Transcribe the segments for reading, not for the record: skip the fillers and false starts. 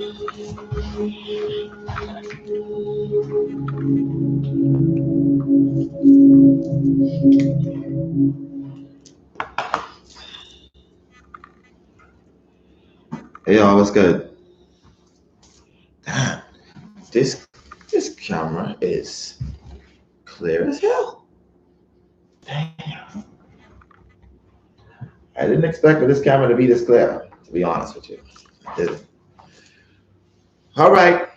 Hey, y'all, what's good? Damn, this camera is clear as hell. Damn. I didn't expect for this camera to be this clear, to be honest with you. I didn't. All right.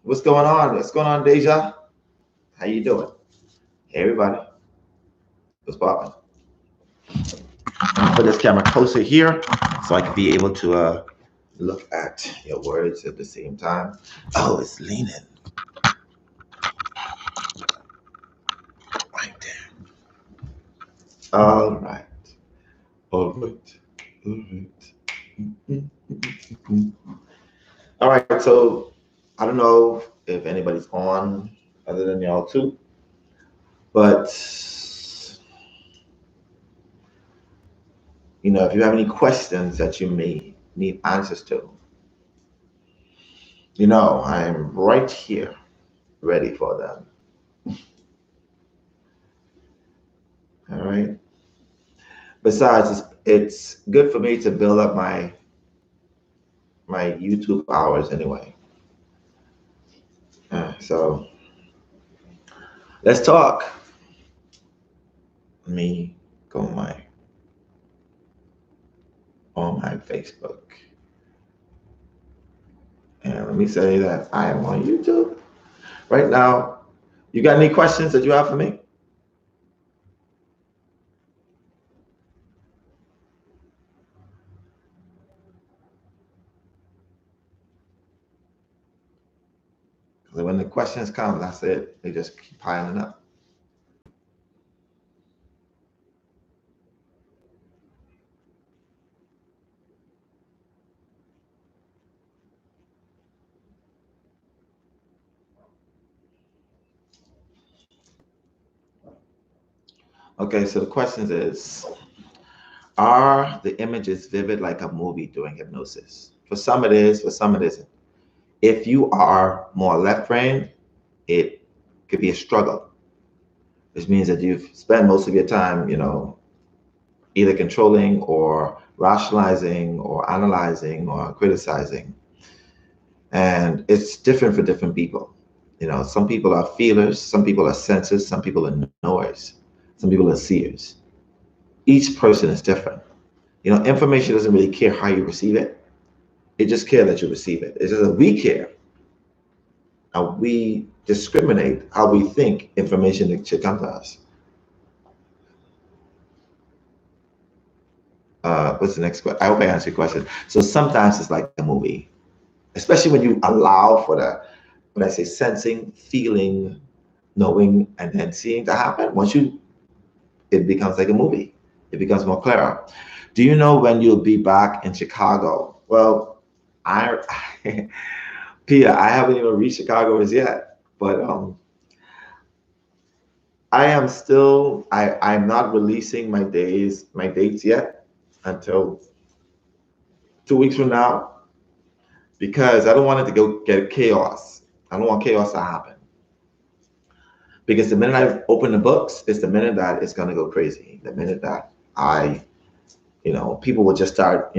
What's going on? What's going on, Deja? How you doing? Hey, everybody. What's poppin'? Put this camera closer here so I can be able to look at your words at the same time. Oh, it's leaning. Right there. All right. All right. All right. So I don't know if anybody's on other than y'all two, but if you have any questions that you may need answers to, I'm right here, ready for them. All right. Besides, it's good for me to build up my YouTube hours anyway. So let's talk. Let me go on my Facebook. And let me say that I am on YouTube right now. You got any questions that you have for me? Because when the questions come, that's it. They just keep piling up. Okay, so the question is, are the images vivid like a movie during hypnosis? For some it is, for some it isn't. If you are more left-brained, it could be a struggle, which means that you've spent most of your time, either controlling or rationalizing or analyzing or criticizing. And it's different for different people. Some people are feelers, some people are sensors, some people are knowers, some people are seers. Each person is different. Information doesn't really care how you receive it. It just cares that you receive it. It's just that we care. How we discriminate how we think information should come to us. What's the next question? I hope I answered your question. So sometimes it's like a movie, especially when you allow for when I say sensing, feeling, knowing, and then seeing to happen. It becomes like a movie. It becomes more clearer. Do you know when you'll be back in Chicago? Well, Pia, I haven't even reached Chicago as yet, but I am still. I'm not releasing my dates yet until 2 weeks from now, because I don't want it to go get chaos. I don't want chaos to happen. Because the minute I open the books, it's the minute that it's going to go crazy. The minute that people will just start,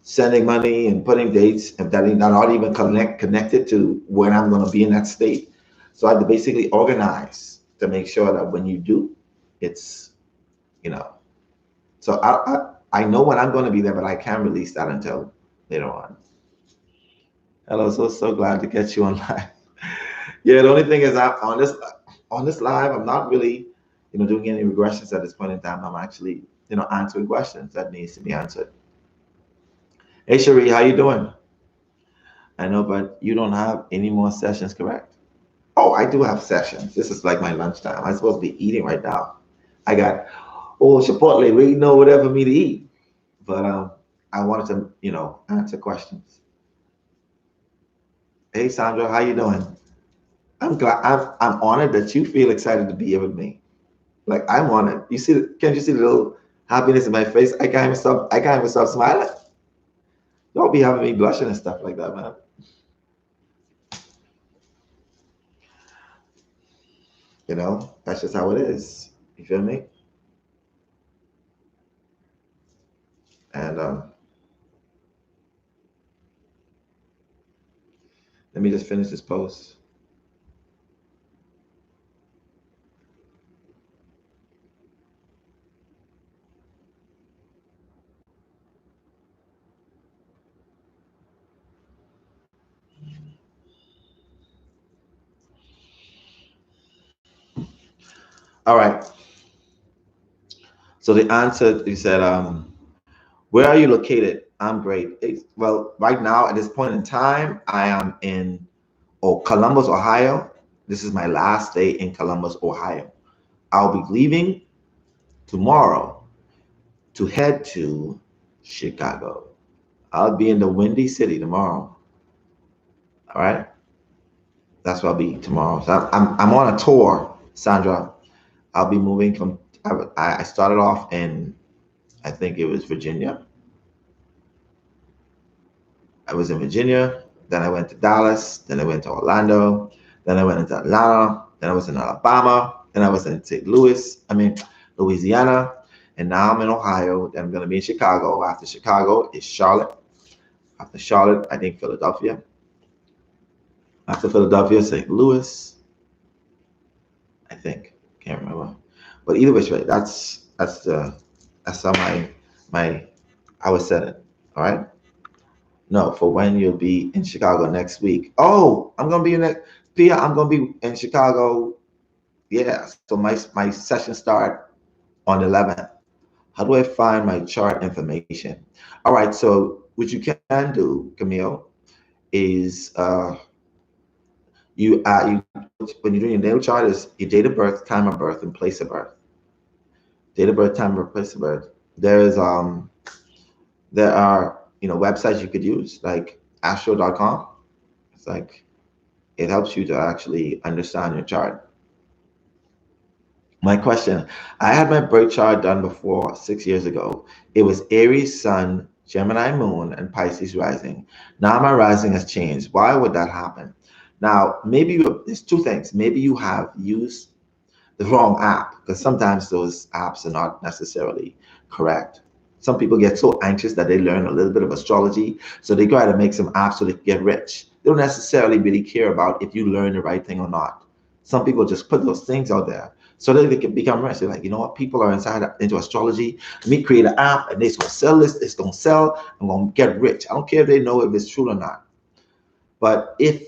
sending money and putting dates and that are not even connected to when I'm going to be in that state. So I have to basically organize to make sure that when you do, it's, so I know when I'm going to be there, but I can't release that until later on. Hello, so glad to get you online. Yeah, the only thing is on this live, I'm not really, doing any regressions at this point in time. I'm actually, answering questions that needs to be answered. Hey, Cherie, how you doing? I know, but you don't have any more sessions, correct? Oh, I do have sessions. This is like my lunchtime. I'm supposed to be eating right now. I got Chipotle waiting over there for me to eat. But I wanted to, answer questions. Hey, Sandra, how you doing? I'm glad. I'm honored that you feel excited to be here with me. Like, I'm honored. Can't you see the little happiness in my face? I can't even stop smiling. Don't be having me blushing and stuff like that, man. You know, that's just how it is. You feel me? And let me just finish this post. All right. So the answer, you said, where are you located? I'm great. Well, right now at this point in time, I am in Columbus, Ohio. This is my last day in Columbus, Ohio. I'll be leaving tomorrow to head to Chicago. I'll be in the Windy City tomorrow. All right. That's where I'll be tomorrow. So I'm on a tour, Sandra. I'll be moving from, I started off in, I think it was Virginia. I was in Virginia, then I went to Dallas, then I went to Orlando, then I went into Atlanta, then I was in Alabama, then I was in Louisiana, and now I'm in Ohio. Then I'm going to be in Chicago. After Chicago is Charlotte. After Charlotte, I think Philadelphia. After Philadelphia, St. Louis, I think. Can't remember. But either which way, that's how my I was set it. All right. No, for when you'll be in Chicago next week. Oh, I'm gonna be in that. Pia, I'm gonna be in Chicago. Yeah. So my session start on the 11th. How do I find my chart information? All right. So what you can do, Camille, is you when you're doing your natal chart is your date of birth, time of birth, and place of birth. Date of birth, time of birth, place of birth. There are websites you could use like astro.com. It's like it helps you to actually understand your chart. My question, I had my birth chart done before 6 years ago. It was Aries Sun, Gemini Moon, and Pisces Rising. Now my rising has changed. Why would that happen? Now, there's two things. Maybe you have used the wrong app because sometimes those apps are not necessarily correct. Some people get so anxious that they learn a little bit of astrology, so they go out and make some apps so they can get rich. They don't necessarily really care about if you learn the right thing or not. Some people just put those things out there so that they can become rich. They're like, you know what, people are into astrology. Let me create an app and it's gonna sell this, it's gonna sell, I'm gonna get rich. I don't care if they know if it's true or not. But if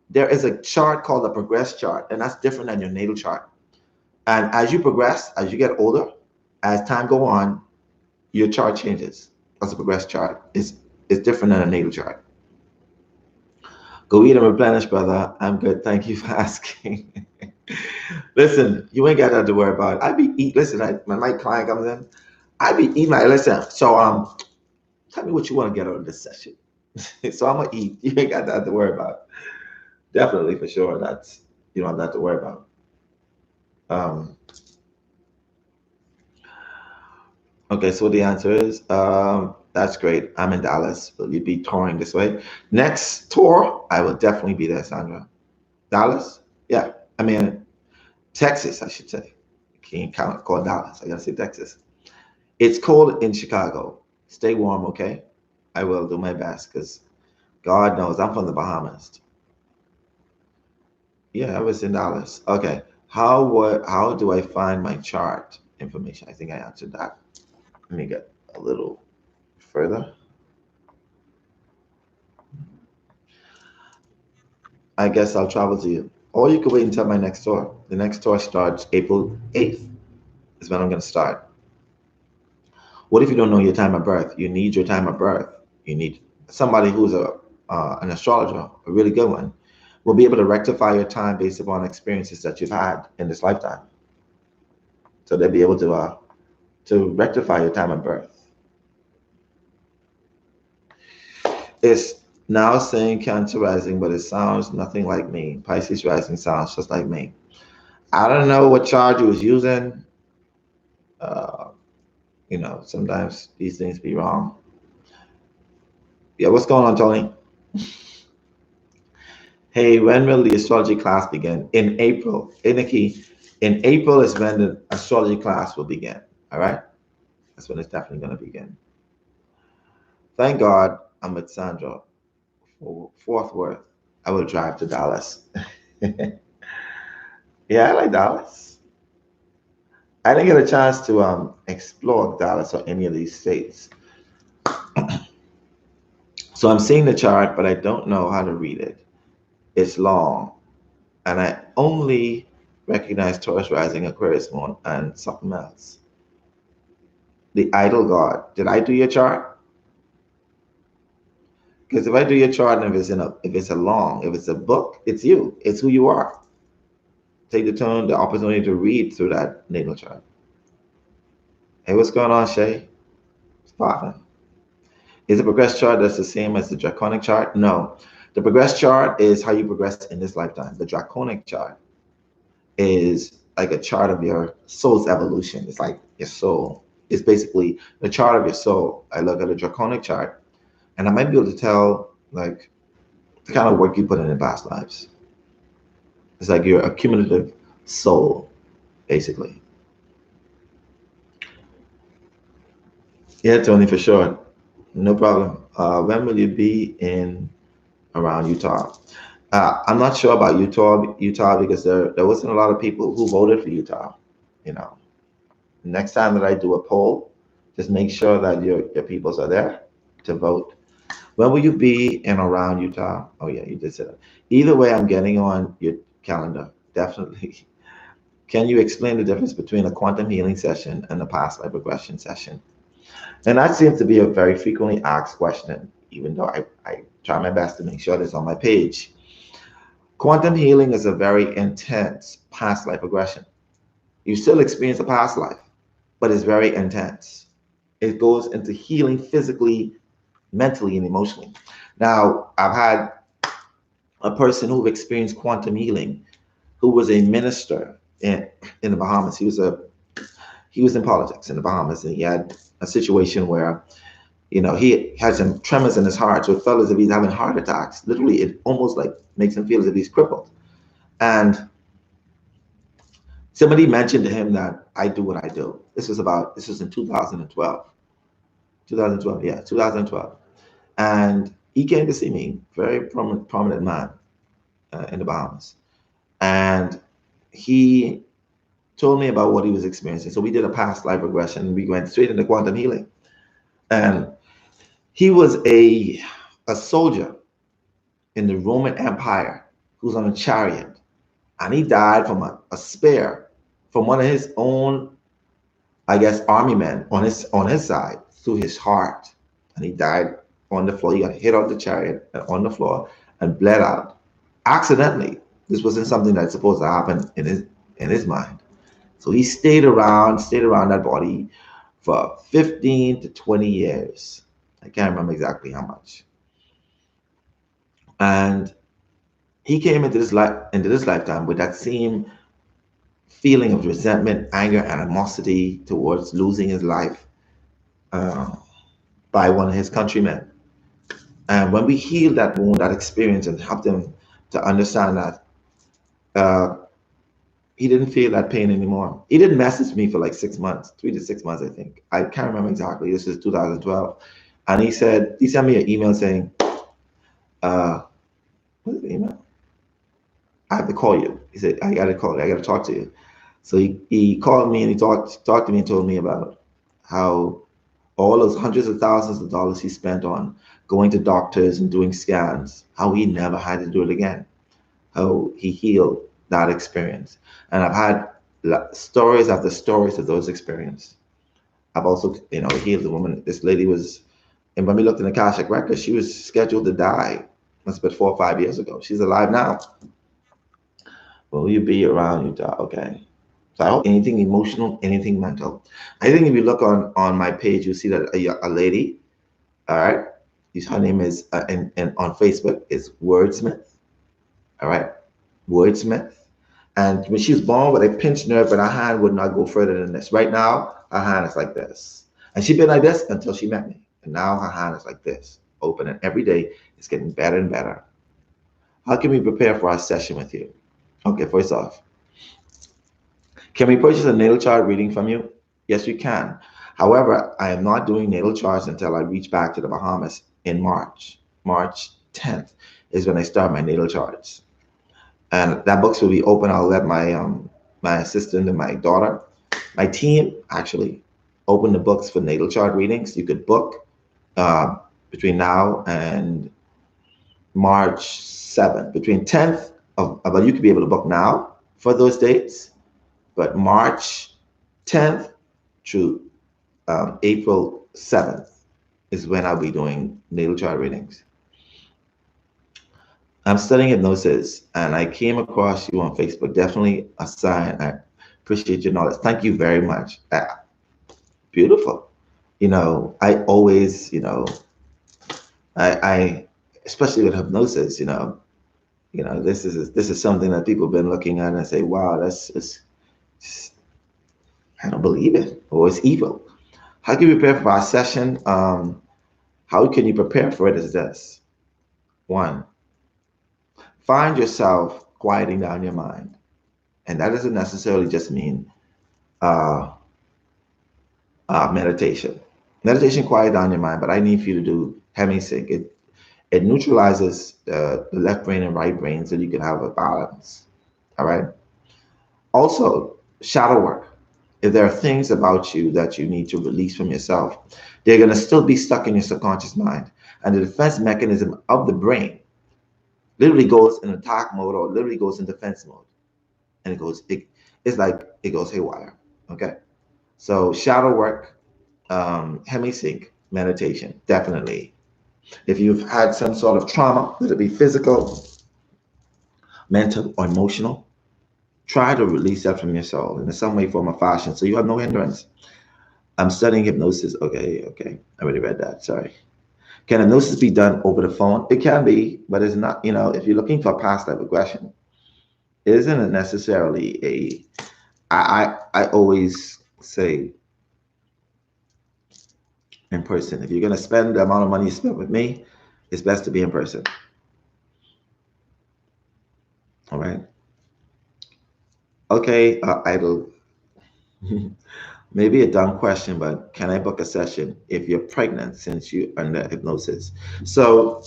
there is a chart called a progress chart, and that's different than your natal chart. And as you progress, as you get older, as time go on, your chart changes. That's a progress chart. It's different than a natal chart. Go eat and replenish, brother. I'm good. Thank you for asking. Listen, you ain't got nothing to worry about. I be eat. Listen, when my client comes in, I be eating my listen. So tell me what you want to get out of this session. So I'm gonna eat. You ain't got nothing to worry about. Definitely for sure. That's you don't have that to worry about. Um, Okay, so the answer is that's great. I'm in Dallas. Will you be touring this way? Next tour, I will definitely be there, Sandra. Dallas? Yeah. I mean, Texas, I should say. Can't call Dallas. I gotta say Texas. It's cold in Chicago. Stay warm, okay? I will do my best because God knows I'm from the Bahamas. Yeah, I was in Dallas. Okay. How do I find my chart information? I think I answered that. Let me get a little further. I guess I'll travel to you. Or you could wait until my next tour. The next tour starts April 8th, is when I'm going to start. What if you don't know your time of birth? You need your time of birth. You need somebody who's an astrologer, a really good one, will be able to rectify your time based upon experiences that you've had in this lifetime. So they'll be able to rectify your time of birth. It's now saying Cancer rising, but it sounds nothing like me. Pisces rising sounds just like me. I don't know what chart you was using. Uh, sometimes these things be wrong. Yeah, what's going on, Tony? Hey, when will the astrology class begin? In April. Hey, Nikki, in April is when the astrology class will begin. All right? That's when it's definitely going to begin. Thank God I'm with Sandra for Fort Worth. I will drive to Dallas. Yeah, I like Dallas. I didn't get a chance to explore Dallas or any of these states. So I'm seeing the chart, but I don't know how to read it. It's long, and I only recognize Taurus rising, Aquarius moon, and something else. The idol god. Did I do your chart? Because if I do your chart and if it's a book, it's you. It's who you are. Take the opportunity to read through that natal chart. Hey, what's going on, Shay? It's popping. Is the progress chart that's the same as the draconic chart? No. The progress chart is how you progress in this lifetime. The draconic chart is like a chart of your soul's evolution. It's like your soul. It's basically the chart of your soul. I look at a draconic chart and I might be able to tell like the kind of work you put in past lives. It's like your accumulative soul, basically. Yeah, Tony, for sure. No problem. When will you be in around Utah? I'm not sure about Utah because there wasn't a lot of people who voted for Utah. You know, next time that I do a poll, just make sure that your peoples are there to vote. When will you be in around Utah? Oh yeah, you did say that. Either way, I'm getting on your calendar. Definitely. Can you explain the difference between a quantum healing session and a past life regression session? And that seems to be a very frequently asked question, even though I try my best to make sure it's on my page. Quantum healing is a very intense past life regression. You still experience a past life, but it's very intense. It goes into healing physically, mentally, and emotionally. Now, I've had a person who experienced quantum healing who was a minister in the Bahamas. He was in politics in the Bahamas, and he had a situation where he had some tremors in his heart, so it felt as if he's having heart attacks. Literally, it almost like makes him feel as if he's crippled. And somebody mentioned to him that I do what I do. This was in 2012. 2012, yeah, 2012. And he came to see me, very prominent man in the Bahamas. And he told me about what he was experiencing. So we did a past life regression. We went straight into quantum healing. And he was a soldier in the Roman Empire who was on a chariot. And he died from a spear from one of his own, I guess, army men on his side through his heart. And he died on the floor. He got hit on the chariot and on the floor and bled out accidentally. This wasn't something that's supposed to happen in his mind. So he stayed around that body for 15 to 20 years. I can't remember exactly how much. And he came into this lifetime with that same feeling of resentment, anger, animosity towards losing his life uh, by one of his countrymen. And when we healed that wound, that experience, and helped him to understand that uh, he didn't feel that pain anymore. He didn't message me for like 6 months, 3 to 6 months, I think. I can't remember exactly. This is 2012. And he sent me an email saying, what's the email? I have to call you. He said, I got to call you. I got to talk to you. So he called me and he talked to me and told me about how all those hundreds of thousands of dollars he spent on going to doctors and doing scans, how he never had to do it again, how he healed that experience. And I've had stories after stories of those experiences. I've also, healed a woman. This lady was, and when we looked in the Akashic record, she was scheduled to die. Must have been 4 or 5 years ago. She's alive now. Will you be around Utah? Okay. So I hope anything emotional, anything mental. I think if you look on my page, you'll see that a lady, all right, her name is, and on Facebook is Wordsmith, all right, Wordsmith. And when she was born with a pinched nerve, but her hand would not go further than this. Right now, her hand is like this. And she's been like this until she met me. And now her hand is like this. open, and every day it's getting better and better. How can we prepare for our session with you? Okay, first off, can we purchase a natal chart reading from you? Yes, you can. However, I am not doing natal charts until I reach back to the Bahamas in March. March 10th is when I start my natal charts. And that books will be open. I'll let my assistant and my daughter, my team actually, open the books for natal chart readings. You could book uh, between now and March 7th, between 10th but you could be able to book now for those dates, but March 10th through April 7th is when I'll be doing natal chart readings. I'm studying hypnosis, and I came across you on Facebook. Definitely a sign. I appreciate your knowledge. Thank you very much. Beautiful. I always, I especially with hypnosis, this is something that people have been looking at and say, wow, that's just I don't believe it, or it's evil. How can you prepare for our session? How can you prepare for it is this. One, find yourself quieting down your mind. And that doesn't necessarily just mean uh, meditation. Meditation quiet down your mind, but I need for you to do Hemisync. It neutralizes the left brain and right brain so you can have a balance. All right. Also, shadow work. If there are things about you that you need to release from yourself, they're going to still be stuck in your subconscious mind. And the defense mechanism of the brain literally goes in attack mode or literally goes in defense mode. And it's like it goes haywire. Okay. So shadow work, Hemisync, meditation, definitely. If you've had some sort of trauma, whether it be physical, mental, or emotional, try to release that from your soul in some way, form, or fashion so you have no hindrance. I'm studying hypnosis. Okay. I already read that. Sorry. Can hypnosis be done over the phone? It can be, but it's not, if you're looking for past life regression, it isn't necessarily I always say in person. If you're going to spend the amount of money you spent with me, it's best to be in person. All right. Okay, idle. Maybe a dumb question, but can I book a session if you're pregnant since you're under hypnosis? So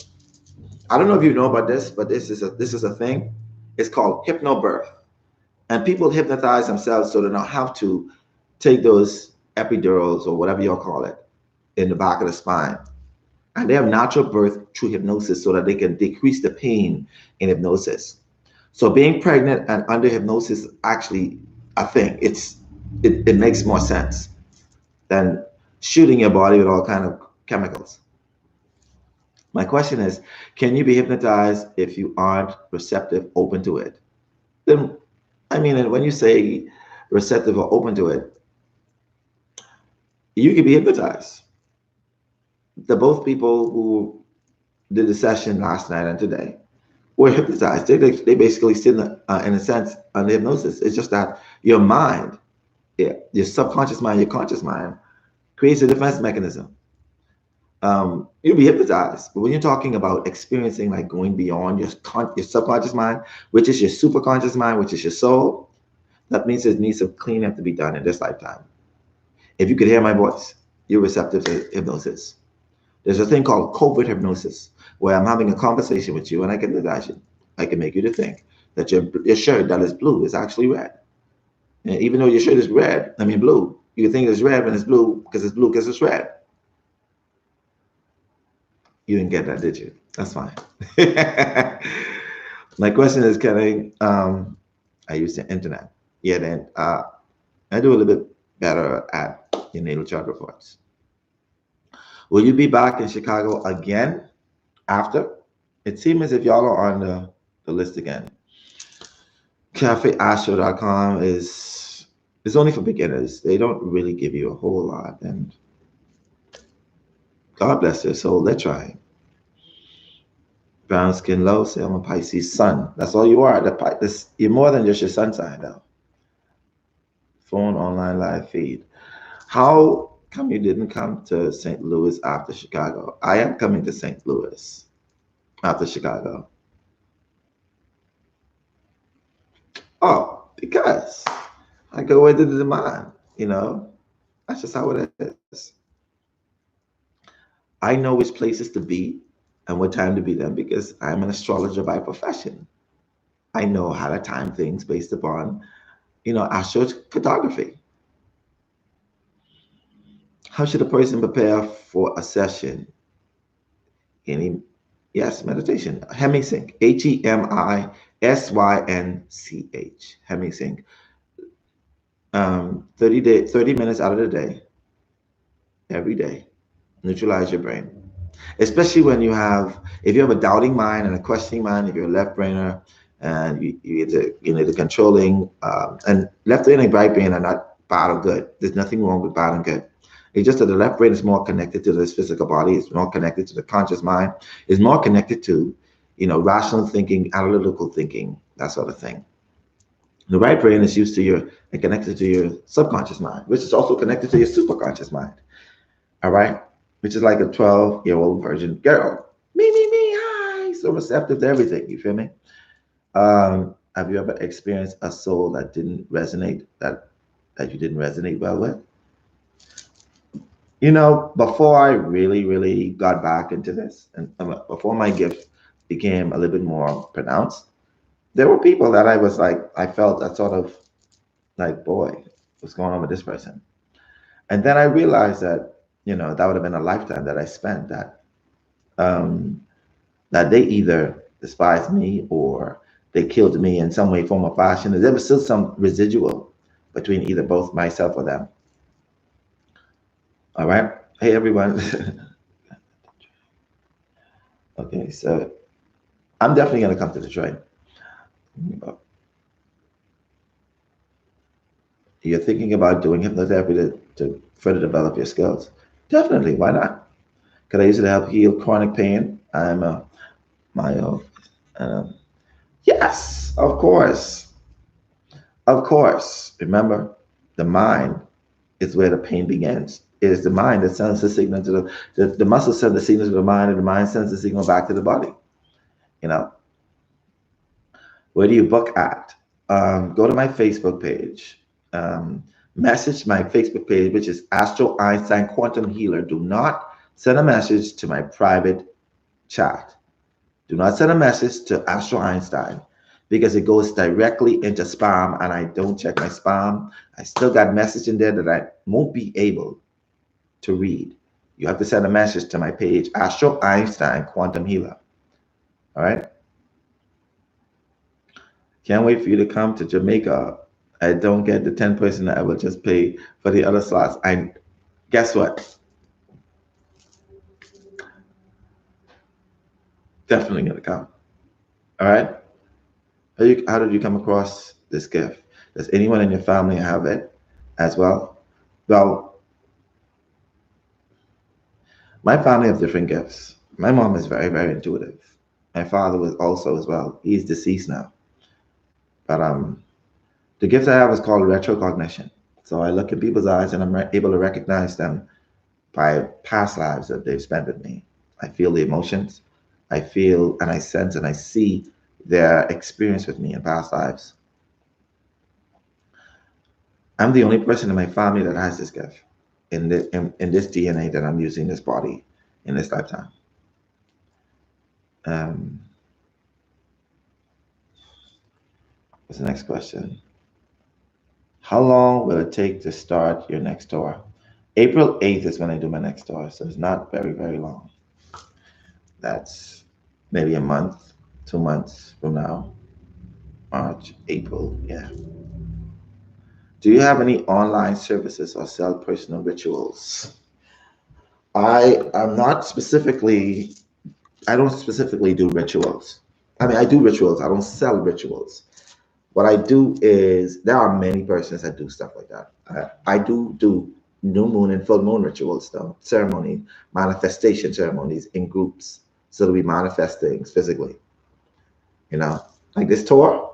I don't know if you know about this, but this is a thing. It's called hypnobirth, and people hypnotize themselves so they don't have to take those epidurals or whatever y'all call it in the back of the spine, and they have natural birth through hypnosis so that they can decrease the pain in hypnosis. So being pregnant and under hypnosis is actually a thing. It makes more sense than shooting your body with all kind of chemicals. My question is, can you be hypnotized if you aren't receptive, open to it? Then, I mean, when you say receptive or open to it, you can be hypnotized. The both people who did the session last night and today were hypnotized. They basically sit in a sense under hypnosis. It's just that your mind, your subconscious mind, your conscious mind creates a defense mechanism. You'll be hypnotized, but when you're talking about experiencing like going beyond your subconscious mind, which is your superconscious mind, which is your soul, that means there needs some cleanup to be done in this lifetime. If you could hear my voice, you're receptive to hypnosis. There's a thing called covert hypnosis, where I'm having a conversation with you and I can hypnotize you. I can make you to think that your shirt that is blue is actually red. And even though your shirt is blue, you think it's red when it's blue because it's red. You didn't get that, did you? That's fine. My question is, can I use the internet? Yeah, then I do a little bit better at your natal chart reports. Will you be back in Chicago again after? It seems as if y'all are on the list again. CafeAstro.com is only for beginners. They don't really give you a whole lot, and God bless their soul. They're trying. Brown skin low, say I'm a Pisces sun. That's all you are. You're more than just your sun sign, though. Phone, online, live feed. How Come, you didn't come to St. Louis after Chicago. I am coming to St. Louis after Chicago. Oh, because I go into the mind, you know. That's just how it is. I know which places to be and what time to be there because I'm an astrologer by profession. I know how to time things based upon, astrophotography. How should a person prepare for a session? Any, yes, meditation. Hemisync, Hemisynch, Hemisync. 30 minutes out of the day, every day, neutralize your brain. Especially when if you have a doubting mind and a questioning mind, if you're a left brainer and you need the controlling, and left brain and right brain are not bad or good. There's nothing wrong with bad and good. It's just that the left brain is more connected to this physical body. It's more connected to the conscious mind. It's more connected to, rational thinking, analytical thinking, that sort of thing. The right brain is used to and connected to your subconscious mind, which is also connected to your superconscious mind. All right, which is like a 12-year-old virgin girl. Me, hi. So receptive to everything. You feel me? Have you ever experienced a soul that didn't resonate, that you didn't resonate well with? Before I really, really got back into this, and before my gift became a little bit more pronounced, there were people that I was like, I felt that sort of like, boy, what's going on with this person? And then I realized that, that would have been a lifetime that I spent um, that they either despised me or they killed me in some way, form, or fashion. There was still some residual between either both myself or them. All right. Hey, everyone. Okay, so I'm definitely going to come to Detroit. You're thinking about doing hypnotherapy to further develop your skills. Definitely. Why not? Could I use it to help heal chronic pain? I'm a myo. Yes, of course. Of course. Remember, the mind is where the pain begins. It is the mind that sends the signal to the muscle sends the signal to the mind, and the mind sends the signal back to the body. Where do you book at? Go to my Facebook page. Message my Facebook page, which is Astro Einstein Quantum Healer. Do not send a message to my private chat. Do not send a message to Astro Einstein because it goes directly into spam, and I don't check my spam. I still got message in there that I won't be able to read. You have to send a message to my page, Astro Einstein Quantum Healer. All right? Can't wait for you to come to Jamaica. I don't get the 10% that I will just pay for the other slots. Guess what? Definitely gonna come. All right? How did you come across this gift? Does anyone in your family have it as well? Well, my family have different gifts. My mom is very, very intuitive. My father was also as well. He's deceased now. But the gift I have is called retrocognition. So I look in people's eyes and I'm able to recognize them by past lives that they've spent with me. I feel the emotions. I feel and I sense and I see their experience with me in past lives. I'm the only person in my family that has this gift in this DNA that I'm using this body in this lifetime. What's the next question? How long will it take to start your next tour? April 8th is when I do my next tour, so it's not very, very long. That's maybe a month, 2 months from now. March, April, yeah. Do you have any online services or sell personal rituals? I am not specifically, I don't specifically do rituals. I mean, I do rituals, I don't sell rituals. What I do is, there are many persons that do stuff like that. I do new moon and full moon rituals, though, ceremony, manifestation ceremonies in groups, so that we manifest things physically. Like this tour,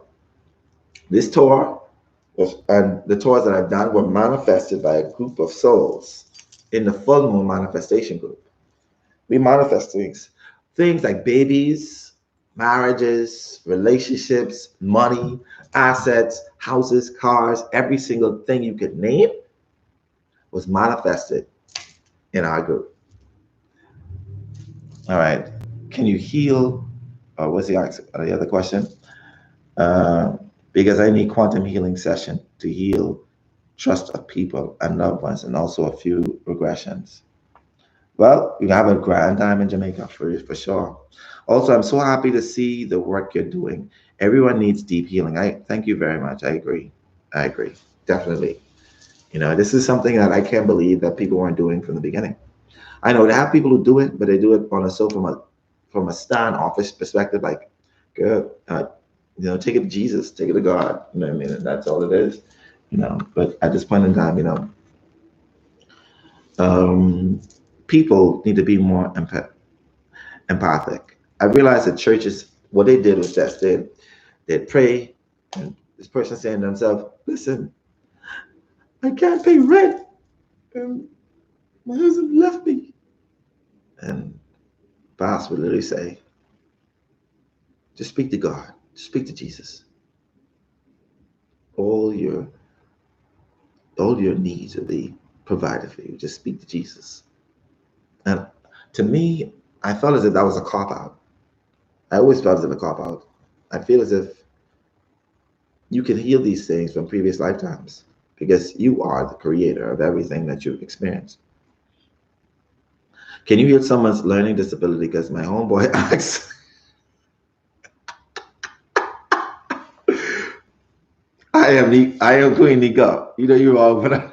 and the tours that I've done were manifested by a group of souls in the full moon manifestation group. We manifest things like babies, marriages, relationships, money, assets, houses, cars, every single thing you could name was manifested in our group. All right. Can you heal? What's the other question? Because I need quantum healing session to heal trust of people and loved ones, and also a few regressions. Well, you have a grand time in Jamaica for sure. Also, I'm so happy to see the work you're doing. Everyone needs deep healing. I thank you very much. I agree. I agree. Definitely. This is something that I can't believe that people weren't doing from the beginning. I know they have people who do it, but they do it on a from a standoffish perspective, like, good, take it to Jesus, take it to God. You know what I mean? And that's all it is. But at this point in time, people need to be more empathic. I realized that churches, what they did was that they'd pray, and this person saying to themselves, listen, I can't pay rent. My husband left me. And pastor would literally say, just speak to God, just speak to Jesus. All your needs will be provided for you. Just speak to Jesus. And to me, I felt as if that was a cop out. I always felt as if a cop out. I feel as if you can heal these things from previous lifetimes because you are the creator of everything that you've experienced. Can you heal someone's learning disability? Because my homeboy asks, I am Queen Nika. You know you're wrong for that.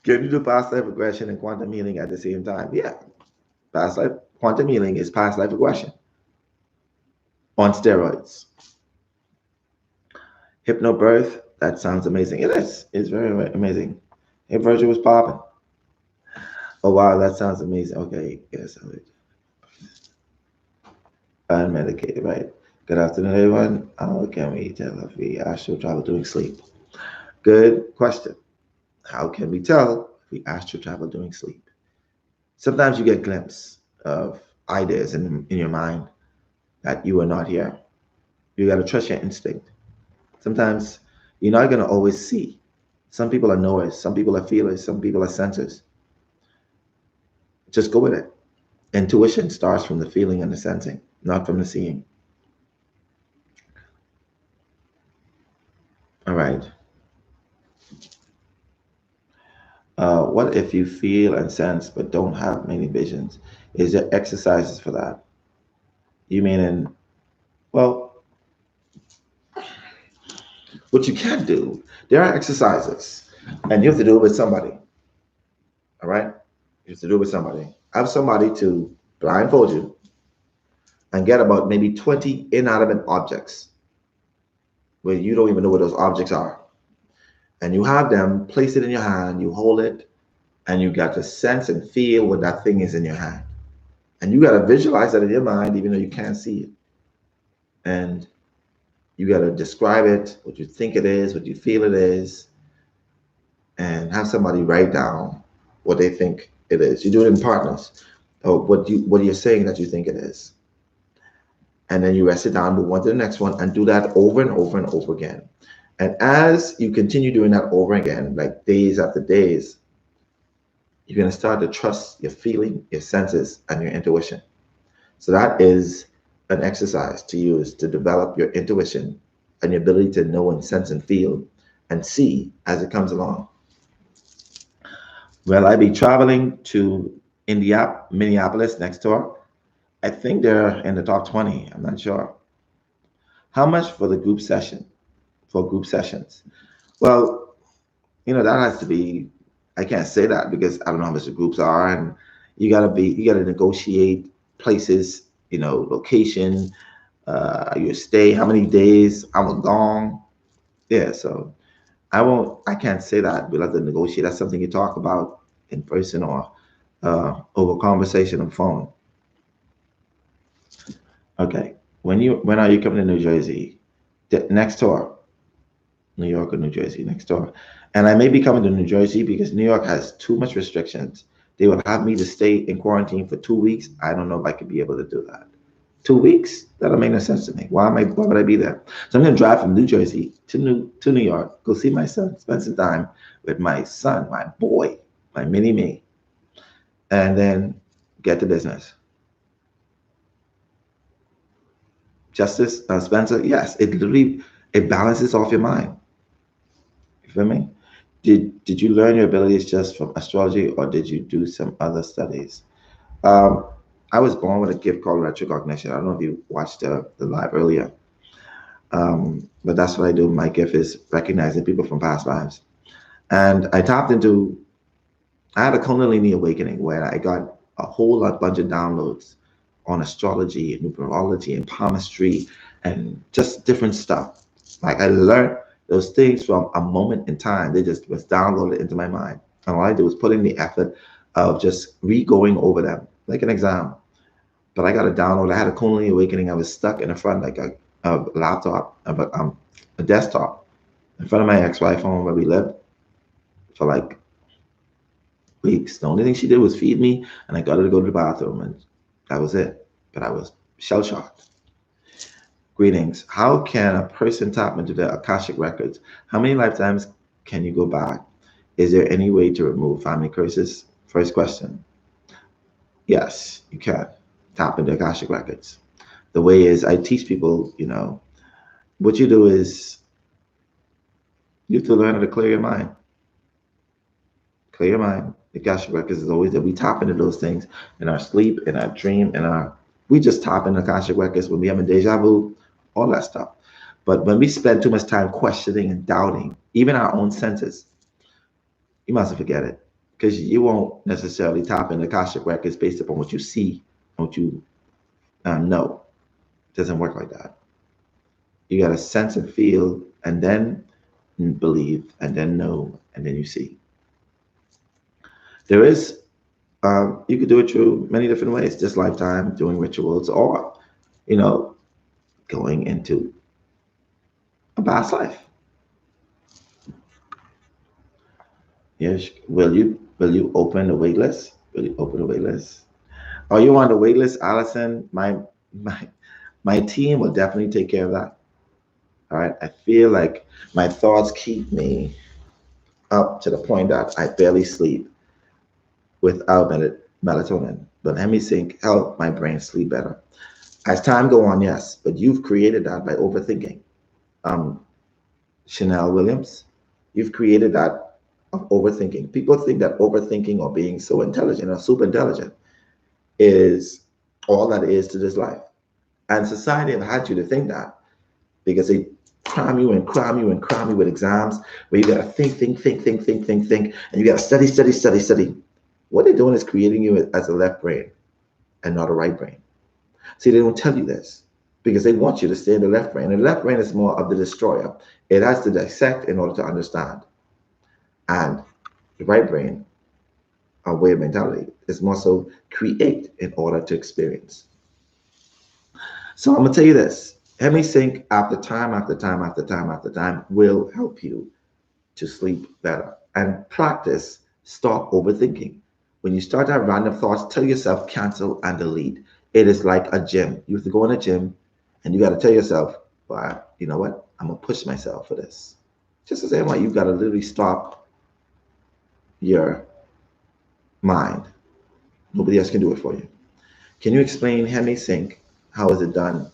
Can you do past life regression and quantum healing at the same time? Yeah. Quantum healing is past life regression on steroids. Hypnobirth, that sounds amazing. It is. It's very, very amazing. Hey, Virgil was popping. Oh, wow, that sounds amazing. Okay, yes. Unmedicated, right? Good afternoon, everyone. How can we tell if we astral travel during sleep? Good question. How can we tell if we astral travel during sleep? Sometimes you get a glimpse of ideas in your mind that you are not here. You got to trust your instinct. Sometimes you're not going to always see. Some people are knowers, some people are feelers, some people are sensors. Just go with it. Intuition starts from the feeling and the sensing, not from the seeing. All right. What if you feel and sense but don't have many visions? Is there exercises for that? You mean well, what you can do, there are exercises, and you have to do it with somebody. All right? You have to do it with somebody. Have somebody to blindfold you and get about maybe 20 inanimate objects where you don't even know what those objects are. And you have them, place it in your hand, you hold it, and you got to sense and feel what that thing is in your hand. And you got to visualize that in your mind, even though you can't see it. And you got to describe it, what you think it is, what you feel it is, and have somebody write down what they think it is. You do it in partners, or what you're saying that you think it is. And then you rest it down, move on to the next one, and do that over and over and over again. And as you continue doing that over again, like days after days, you're going to start to trust your feeling, your senses, and your intuition. So that is an exercise to use to develop your intuition and your ability to know and sense and feel and see as it comes along. Will I be traveling to Minneapolis next tour? I think they're in the top 20. I'm not sure. How much for the group session? For group sessions? Well, that has to be, I can't say that because I don't know how much the groups are, and you gotta negotiate places, location, your stay, how many days, how long. Yeah, so I can't say that. We'll have to negotiate. That's something you talk about in person or over conversation on phone. Okay. When are you coming to New Jersey? The next tour. New York or New Jersey next door. And I may be coming to New Jersey because New York has too much restrictions. They would have me to stay in quarantine for 2 weeks. I don't know if I could be able to do that. 2 weeks? That'll make no sense to me. Why would I be there? So I'm gonna drive from New Jersey to New York, go see my son, spend some time with my son, my boy, my mini me, and then get to business. Justice, Spencer, yes, it balances off your mind. You feel me? Did you learn your abilities just from astrology, or did you do some other studies? Um, I was born with a gift called retrocognition. I don't know if you watched the live earlier, but that's what I do. My gift is recognizing people from past lives. And I had a Kundalini awakening where I got a bunch of downloads on astrology and numerology and palmistry and just different stuff. Like I learned those things from a moment in time. They just was downloaded into my mind. And all I did was put in the effort of just re-going over them, like an exam. But I got a download. I had a Kundalini awakening. I was stuck in the front like a laptop, a desktop in front of my ex-wife home where we lived for like weeks. The only thing she did was feed me, and I got her to go to the bathroom, and that was it. But I was shell shocked. Greetings. How can a person tap into the Akashic records? How many lifetimes can you go back? Is there any way to remove family curses? First question. Yes, you can tap into Akashic records. The way is I teach people, what you do is you have to learn how to clear your mind. Clear your mind. The Akashic records is always that we tap into those things in our sleep, in our dream, we just tap into Akashic records when we have a deja vu, all that stuff. But when we spend too much time questioning and doubting, even our own senses, you must forget it. Because you won't necessarily tap into Akashic records based upon what you see, what you know. It doesn't work like that. You got to sense and feel, and then believe, and then know, and then you see. There is, you could do it through many different ways, this lifetime, doing rituals, or, going into a past life. Yes. Will you open the wait list? Will you open the wait list? Are you on the wait list, Allison? My team will definitely take care of that. All right. I feel like my thoughts keep me up to the point that I barely sleep without melatonin. But Hemisync help my brain sleep better. As time go on, yes, but you've created that by overthinking. Um, Chanel Williams, you've created that of overthinking. People think that overthinking or being so intelligent or super intelligent is all that is to this life. And society have had you to think that because they cram you and cram you and cram you with exams where you gotta think, and you gotta study. What they're doing is creating you as a left brain and not a right brain. See, they don't tell you this because they want you to stay in the left brain. And the left brain is more of the destroyer. It has to dissect in order to understand. And the right brain, our way of mentality, is more so create in order to experience. So I'm gonna tell you this. Hemisync after time will help you to sleep better. And practice stop overthinking. When you start to have random thoughts, tell yourself cancel and delete. It is like a gym. You have to go in a gym and you got to tell yourself, well, you know what? I'm going to push myself for this. Just the same way you've got to literally stop your mind. Nobody else can do it for you. Can you explain Hemisync? How is it done?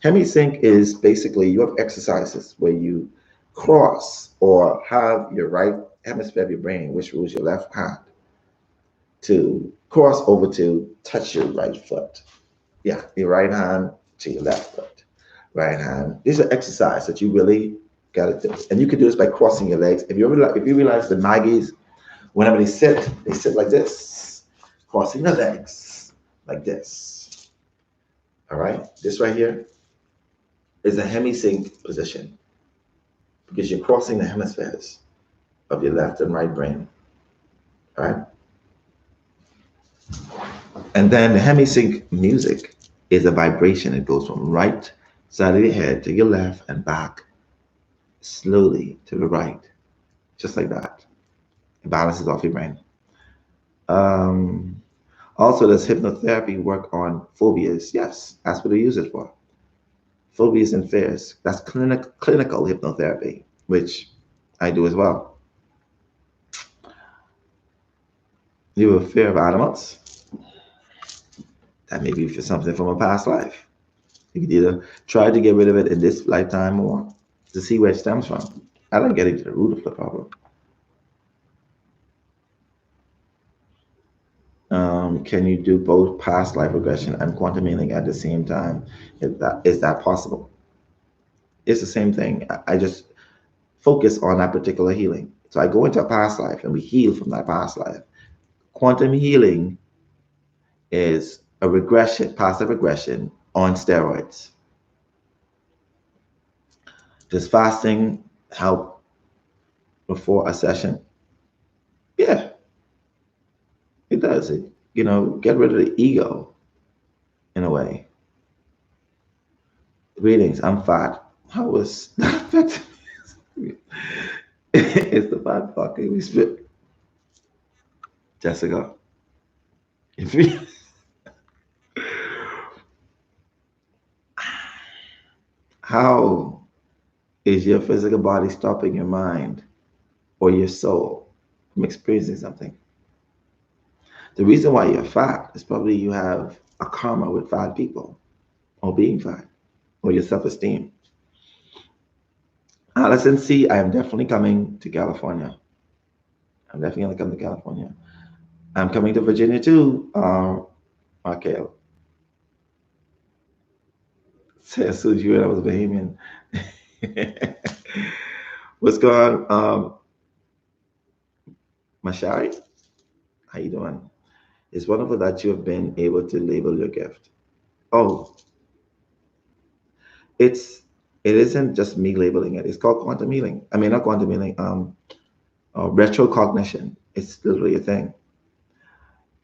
Hemisync is basically you have exercises where you cross or have your right hemisphere of your brain, which rules your left hand, to cross over to touch your right foot. Yeah, your right hand to your left foot. Right hand. These are exercises that you really got to do. And you can do this by crossing your legs. If you realize the Maggies, whenever they sit like this, crossing the legs like this. All right? This right here is a hemisync position because you're crossing the hemispheres of your left and right brain. All right? And then the hemisync music is a vibration. It goes from right side of your head to your left and back slowly to the right, just like that. It balances off your brain. Um, Also, does hypnotherapy work on phobias? Yes, that's what they use it for. Phobias and fears. That's clinical hypnotherapy, which I do as well. You have a fear of animals. That may be for something from a past life. You could either try to get rid of it in this lifetime or to see where it stems from. I like getting to the root of the problem. Can you do both past life regression and quantum healing at the same time? Is that possible? It's the same thing. I just focus on that particular healing. So I go into a past life and we heal from that past life. Quantum healing is a regression, past life regression on steroids. Does fasting help before a session? Yeah, it does. Get rid of the ego in a way. Greetings, I'm fat. How was that affecting me? It's the fat fucking we spit. Jessica, if you, how is your physical body stopping your mind or your soul from experiencing something? The reason why you're fat is probably you have a karma with fat people or being fat or your self-esteem. Listen, see, I am definitely coming to California. I'm definitely going to come to California. I'm coming to Virginia too, Markel. Says Suji when I was a Bahamian. What's going on, Mashari? How you doing? It's wonderful that you have been able to label your gift. Oh, it's it isn't just me labeling it. It's called quantum healing. I mean, not quantum healing. Retrocognition. It's literally a thing.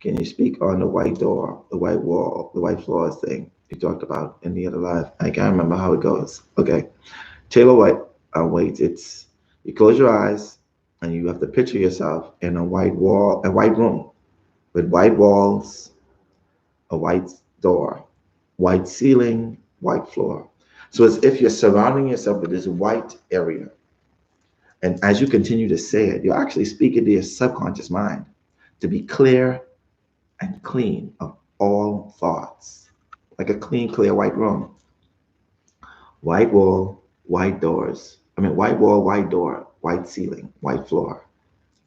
Can you speak on the white door, the white wall, the white floors thing you talked about in the other life? I can't remember how it goes. Okay. Taylor White, wait, it's you close your eyes and you have to picture yourself in a white wall, a white room with white walls, a white door, white ceiling, white floor. So it's if you're surrounding yourself with this white area. And as you continue to say it, you're actually speaking to your subconscious mind to be clear and clean of all thoughts, like a clean, clear white room. White wall, white doors. I mean, white wall, white door, white ceiling, white floor.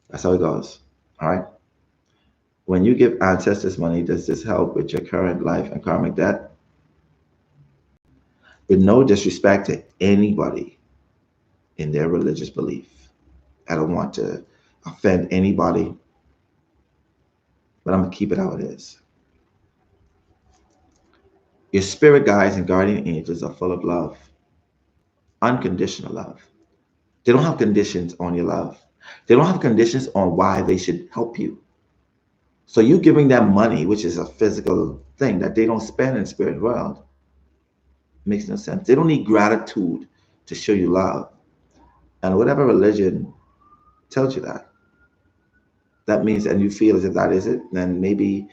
That's how it goes. All right. When you give ancestors money, does this help with your current life and karmic debt? With no disrespect to anybody in their religious belief. I don't want to offend anybody, but I'm going to keep it how it is. Your spirit guides and guardian angels are full of love, unconditional love. They don't have conditions on your love. They don't have conditions on why they should help you. So you giving them money, which is a physical thing that they don't spend in the spirit world, makes no sense. They don't need gratitude to show you love. And whatever religion tells you that means, and you feel as if that is it, then maybe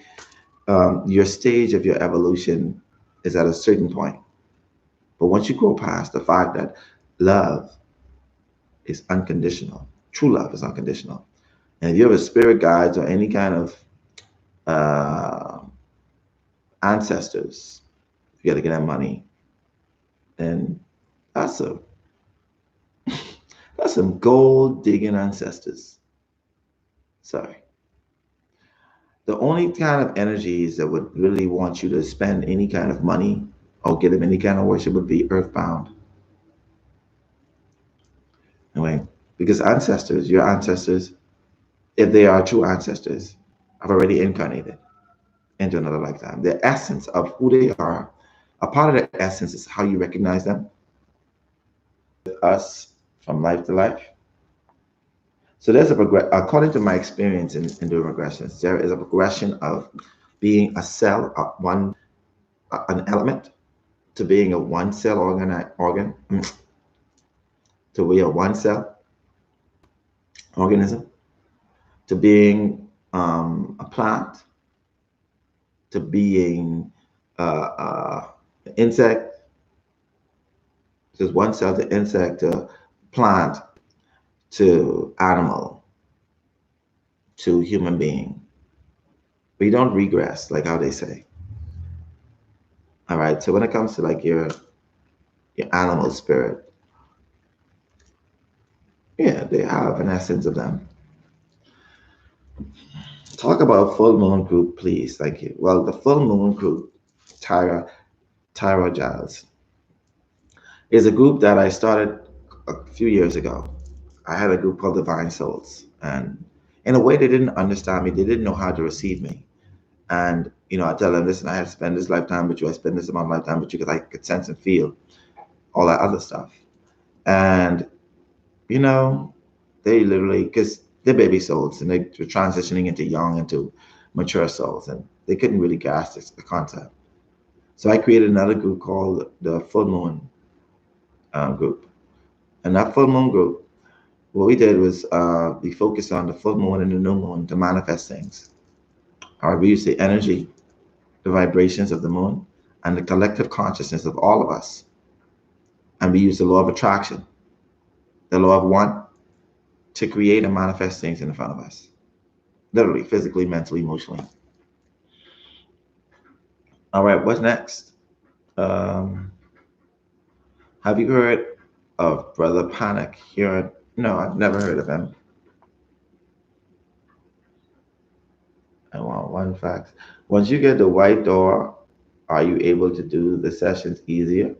your stage of your evolution is at a certain point. But once you go past the fact that love is unconditional, true love is unconditional. And if you have a spirit guides or any kind of uh, ancestors, you got to get that money. And that's a that's some gold digging ancestors. Sorry. The only kind of energies that would really want you to spend any kind of money or give them any kind of worship would be earthbound. Anyway, because ancestors, your ancestors, if they are true ancestors, have already incarnated into another lifetime. The essence of who they are, a part of their essence is how you recognize them with us from life to life. So there's according to my experience in doing regressions, there is a progression of being a cell, an element, to being a one cell organ to be a one cell organism, to being a plant, to being an insect, just one cell, to insect, to plant, to animal, to human being. We don't regress, like how they say. All right. So when it comes to like your animal spirit, yeah, they have an essence of them. Talk about full moon group, please. Thank you. Well, the full moon group, Tyra Giles, is a group that I started a few years ago. I had a group called Divine Souls, and in a way, they didn't understand me. They didn't know how to receive me. And I tell them, listen, I had to spend this lifetime with you. I spend this amount of lifetime with you because I could sense and feel all that other stuff. And they literally, because they're baby souls and they were transitioning into young, into mature souls, and they couldn't really grasp the concept. So I created another group called the Full Moon group. And that Full Moon group, what we did was we focused on the full moon and the new moon to manifest things. We use the energy, the vibrations of the moon, and the collective consciousness of all of us. And we use the law of attraction, the law of one, to create and manifest things in front of us. Literally, physically, mentally, emotionally. All right, what's next? Have you heard of Brother Panic here? No, I've never heard of him. I want one fact. Once you get the white door, are you able to do the sessions easier?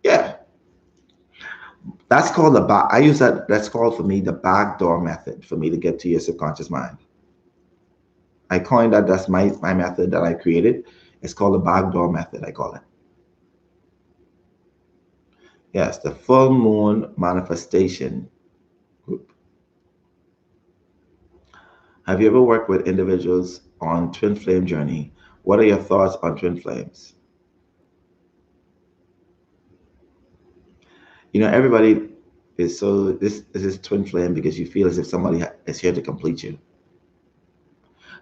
Yeah, that's called the back. I use that. That's called for me the back door method for me to get to your subconscious mind. I coined that. That's my method that I created. It's called the back door method. I call it. Yes, the full moon manifestation group. Have you ever worked with individuals on twin flame journey? What are your thoughts on twin flames? Everybody is so this is twin flame because you feel as if somebody is here to complete you.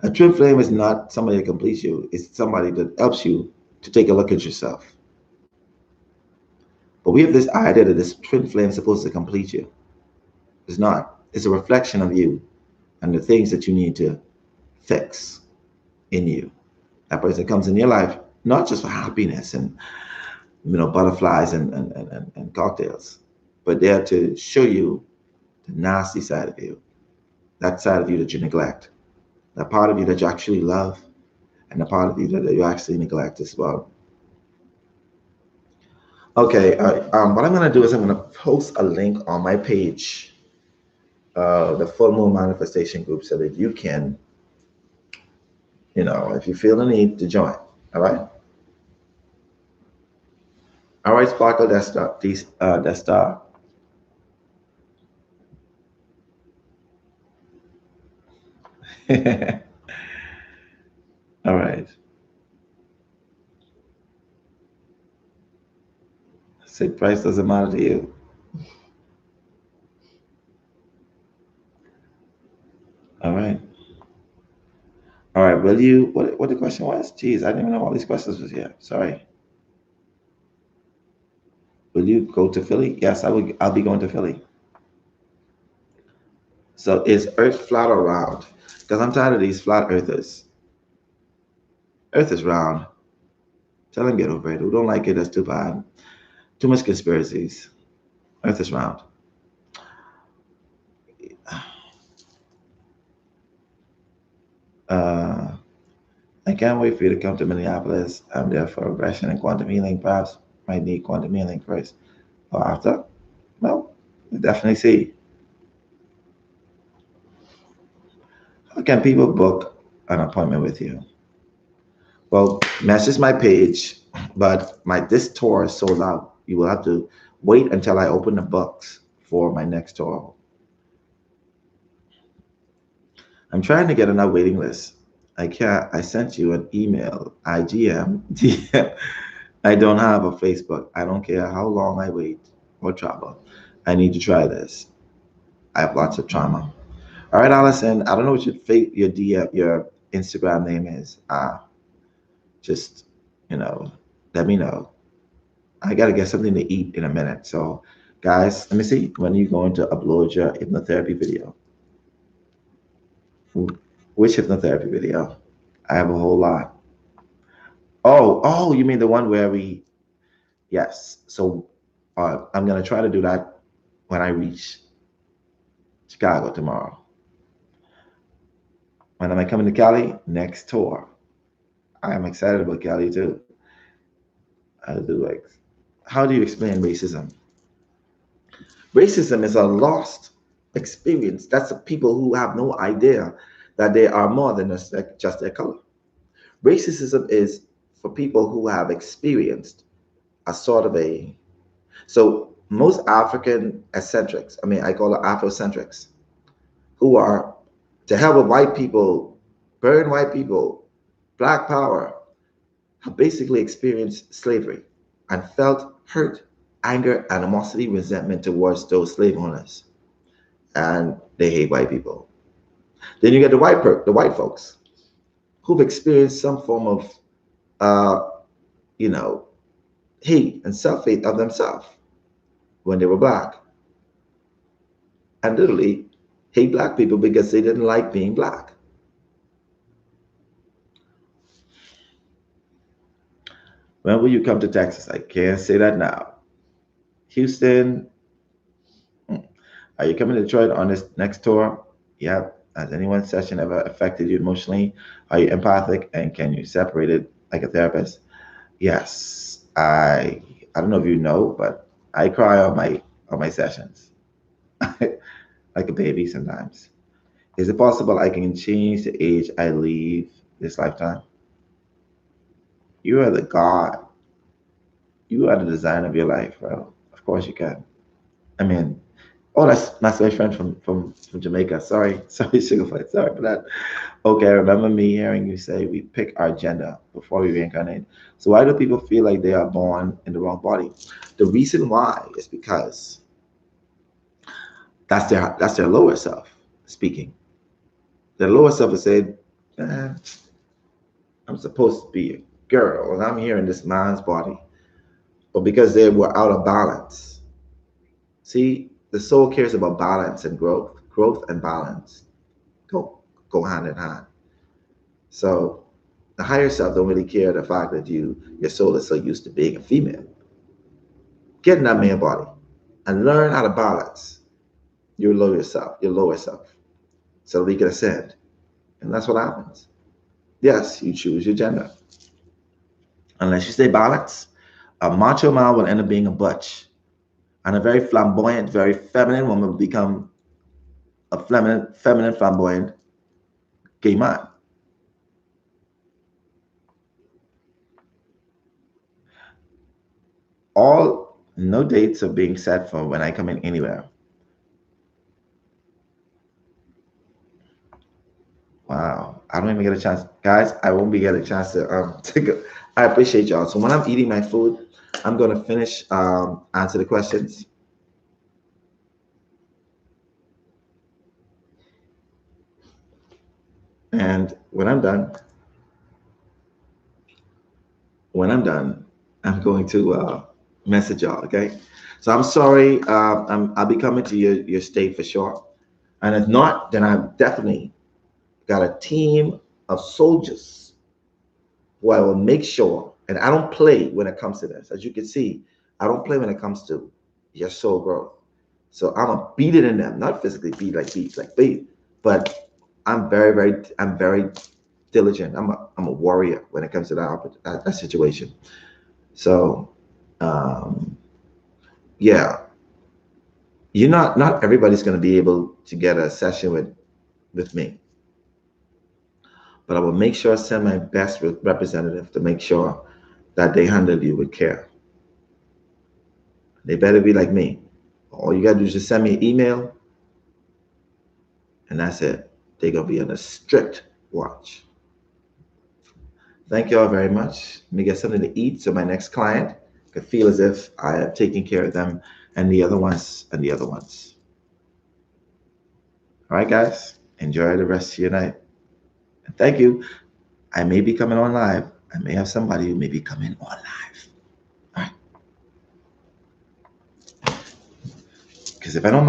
A twin flame is not somebody that completes you. It's somebody that helps you to take a look at yourself. But we have this idea that this twin flame is supposed to complete you. It's not. It's a reflection of you and the things that you need to fix in you. That person comes in your life not just for happiness and butterflies and cocktails, but there to show you the nasty side of you, that side of you that you neglect, that part of you that you actually love, and the part of you that you actually neglect as well. Okay, what I'm going to do is I'm going to post a link on my page, the Full Moon Manifestation Group, so that you can, if you feel the need to join. All right. All right, Sparkle, that's star. All right. Say price doesn't matter to you. All right. All right. Will you? What the question was? Jeez, I didn't even know all these questions was here. Sorry. Will you go to Philly? Yes, I will. I'll be going to Philly. So is Earth flat or round? Because I'm tired of these flat earthers. Earth is round. Tell them get over it. Who don't like it? That's too bad. Too much conspiracies. Earth is round. Uh, I can't wait for you to come to Minneapolis. I'm there for regression and quantum healing. Perhaps might need quantum healing first or after. Well, we'll definitely see. How can people book an appointment with you? Well, message my page, but this tour is sold out. You will have to wait until I open the books for my next tour. I'm trying to get on that waiting list. I can't. I sent you an email, IGM, DM. I don't have a Facebook. I don't care how long I wait or travel. I need to try this. I have lots of trauma. All right, Allison. I don't know what your DM, your Instagram name is. Just let me know. I gotta get something to eat in a minute. So, guys, let me see. When are you going to upload your hypnotherapy video? Which hypnotherapy video? I have a whole lot. Oh, you mean the one where we? Yes. So, I'm gonna try to do that when I reach Chicago tomorrow. When am I coming to Cali? Next tour. I am excited about Cali too. I do like. How do you explain racism? Racism is a lost experience. That's the people who have no idea that they are more than just their color. Racism is for people who have experienced a sort of a. So most African eccentrics, I mean, I call it Afrocentrics, who are to hell with white people, burn white people, black power, have basically experienced slavery and felt hurt, anger, animosity, resentment towards those slave owners. And they hate white people. Then you get the white folks who've experienced some form of, uh, you know, hate and self-hate of themselves when they were black, and literally hate black people because they didn't like being black. When will you come to Texas? I can't say that now. Houston, are you coming to Detroit on this next tour? Yep. Has anyone's session ever affected you emotionally? Are you empathic and can you separate it like a therapist? Yes. I don't know if you know, but I cry on my sessions. Like a baby sometimes. Is it possible I can change the age I leave this lifetime? You are the God. You are the design of your life, bro. Of course you can. I mean, oh, that's my friend from Jamaica. Sorry, sorry, Sugarfoot. Sorry for that. Okay, I remember me hearing you say we pick our gender before we reincarnate. So why do people feel like they are born in the wrong body? The reason why is because that's their lower self speaking. Their lower self is saying, eh, I'm supposed to be a girl and I'm here in this man's body. But because they were out of balance. See, the soul cares about balance and growth. Growth and balance go hand in hand. So the higher self don't really care the fact that your soul is so used to being a female. Get in that male body and learn how to balance your lower self, so that you can ascend. And that's what happens. Yes, you choose your gender. Unless you stay balanced, a macho man will end up being a butch. And a very flamboyant, very feminine woman will become a feminine, flamboyant gay man. All no dates are being set for when I come in anywhere. Wow, I don't even get a chance, guys. I won't be getting a chance to take a. I appreciate y'all. So when I'm eating my food, I'm gonna finish answer the questions. And when I'm done, I'm going to message y'all. Okay. So I'm sorry. I'll be coming to your state for sure. And if not, then I've definitely got a team of soldiers who I will make sure. And I don't play when it comes to this. As you can see, I don't play when it comes to your soul growth. So I'm gonna beat it in them, not physically beat like beat, but I'm very diligent. I'm a warrior when it comes to that situation. So, um, yeah, not everybody's going to be able to get a session with me, but I will make sure I send my best representative to make sure that they handle you with care. They better be like me. All you got to do is just send me an email, and that's it. They're going to be on a strict watch. Thank you all very much. Let me get something to eat so my next client could feel as if I have taken care of them and the other ones, and the other ones. All right, guys, enjoy the rest of your night. And thank you. I may be coming on live. I may have somebody who may be coming on live. All right. Because if I don't mind.